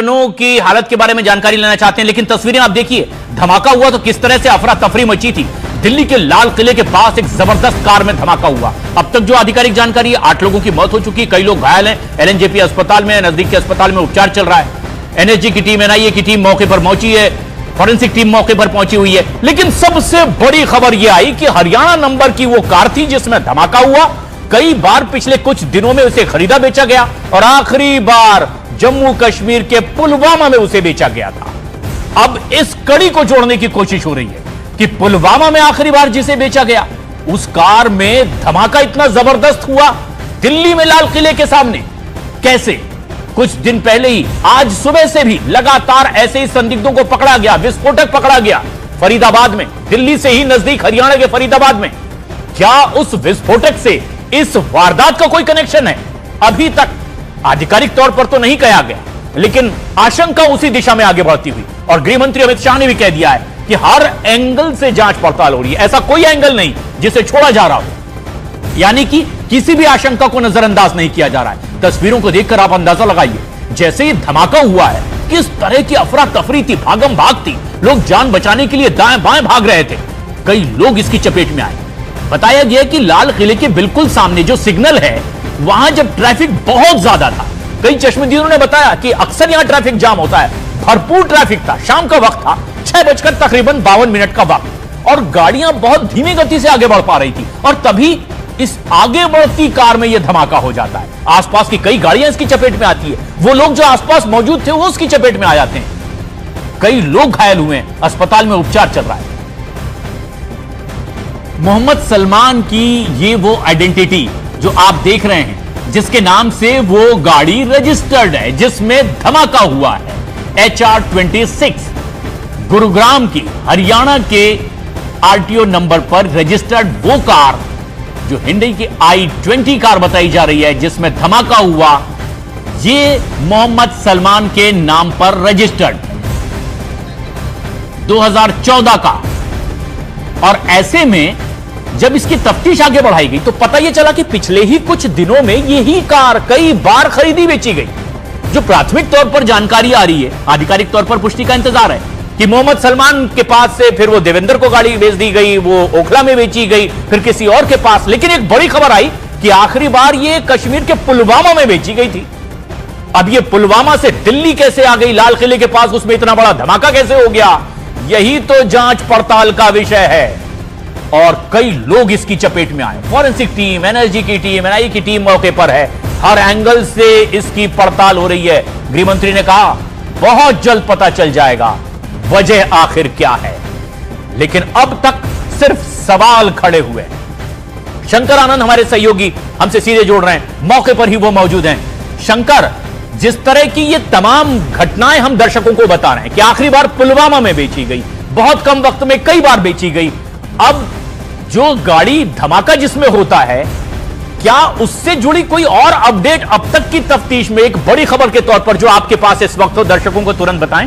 की हालत के बारे में जानकारी लेना चाहते हैं, लेकिन तस्वीरें आप देखिए, धमाका हुआ तो किस तरह से अफरा तफरी मची थी। दिल्ली के लाल किले के पास एक जबरदस्त कार में धमाका हुआ। अब तक जो आधिकारिक जानकारी है, 8 लोगों की मौत हो चुकी है, कई लोग घायल हैं। एलएनजेपी अस्पताल में, नजदीक के अस्पताल में उपचार चल रहा है। एनएसजी की टीम, एनआईए की टीम मौके पर पहुंची है, फॉरेंसिक टीम मौके पर पहुंची हुई है। लेकिन सबसे बड़ी खबर यह आई कि हरियाणा नंबर की वो कार थी जिसमें धमाका हुआ। कई बार पिछले कुछ दिनों में उसे खरीदा बेचा गया और आखिरी बार जम्मू कश्मीर के पुलवामा में उसे बेचा गया था। अब इस कड़ी को जोड़ने की कोशिश हो रही है कि पुलवामा में आखिरी बार जिसे बेचा गया, उस कार में धमाका इतना जबरदस्त हुआ दिल्ली में लाल किले के सामने कैसे। कुछ दिन पहले ही, आज सुबह से भी लगातार ऐसे ही संदिग्धों को पकड़ा गया, विस्फोटक पकड़ा गया फरीदाबाद में, दिल्ली से ही नजदीक हरियाणा के फरीदाबाद में। क्या उस विस्फोटक से इस वारदात का कोई कनेक्शन है? अभी तक आधिकारिक तौर पर तो नहीं कहा गया, लेकिन आशंका उसी दिशा में आगे बढ़ती हुई। और गृह मंत्री अमित शाह ने भी कह दिया है कि हर एंगल से जांच पड़ताल हो रही है, ऐसा कोई एंगल नहीं जिसे छोड़ा जा रहा हो, यानी कि किसी भी आशंका को नजरअंदाज नहीं किया जा रहा है। तस्वीरों को देखकर आप अंदाजा लगाइए, जैसे ही धमाका हुआ है किस तरह की अफरा तफरी थी, भागम भाग थी, लोग जान बचाने के लिए दाएं बाएं भाग रहे थे। कई लोग इसकी चपेट में आए। बताया गया कि लाल किले के बिल्कुल सामने जो सिग्नल है, वहां जब ट्रैफिक बहुत ज्यादा था, कई चश्मदीदों ने बताया कि अक्सर यहां ट्रैफिक जाम होता है, भरपूर ट्रैफिक था, शाम का वक्त था, 6 तकरीबन 52 मिनट का वक्त, और गाड़ियां बहुत धीमी गति से आगे बढ़ पा रही थी। और तभी इस आगे बढ़ती कार में यह धमाका हो जाता है। आसपास की कई गाड़ियां इसकी चपेट में आती है, वो लोग जो आसपास मौजूद थे वो उसकी चपेट में आ जाते हैं। कई लोग घायल हुए हैं, अस्पताल में उपचार चल रहा है। मोहम्मद सलमान की ये वो आइडेंटिटी जो आप देख रहे हैं, जिसके नाम से वो गाड़ी रजिस्टर्ड है, जिसमें धमाका हुआ है, HR-26 गुरुग्राम की, हरियाणा के आरटीओ नंबर पर रजिस्टर्ड वो कार जो हिंडई की i20 कार बताई जा रही है, जिसमें धमाका हुआ, ये मोहम्मद सलमान के नाम पर रजिस्टर्ड 2014 का। और ऐसे में जब इसकी तफ्तीश आगे बढ़ाई गई तो पता यह चला कि पिछले ही कुछ दिनों में यही कार कई बार खरीदी बेची गई। जो प्राथमिक तौर पर जानकारी आ रही है, आधिकारिक तौर पर पुष्टि का इंतजार है कि मोहम्मद सलमान के पास से फिर वो देवेंद्र को गाड़ी बेच दी गई, वो ओखला में बेची गई, फिर किसी और के पास। लेकिन एक बड़ी खबर आई कि आखिरी बार ये कश्मीर के पुलवामा में बेची गई थी। अब ये पुलवामा से दिल्ली कैसे आ गई, लाल किले के पास उसमें इतना बड़ा धमाका कैसे हो गया, यही तो जांच पड़ताल का विषय है। और कई लोग इसकी चपेट में आए। फॉरेंसिक टीम, एनएसजी की टीम, एनआईए की टीम मौके पर है, हर एंगल से इसकी पड़ताल हो रही है। गृह मंत्री ने कहा बहुत जल्द पता चल जाएगा वजह आखिर क्या है। लेकिन अब तक सिर्फ सवाल खड़े हुए हैं। शंकर आनंद हमारे सहयोगी हमसे सीधे जोड़ रहे हैं, मौके पर ही वो मौजूद हैं। शंकर, जिस तरह की ये तमाम घटनाएं हम दर्शकों को बता रहे हैं कि आखिरी बार पुलवामा में बेची गई, बहुत कम वक्त में कई बार बेची गई, अब जो गाड़ी धमाका जिसमें होता है, क्या उससे जुड़ी कोई और अपडेट अब तक की तफ्तीश में एक बड़ी खबर के तौर पर जो आपके पास इस वक्त हो, दर्शकों को तुरंत बताएं।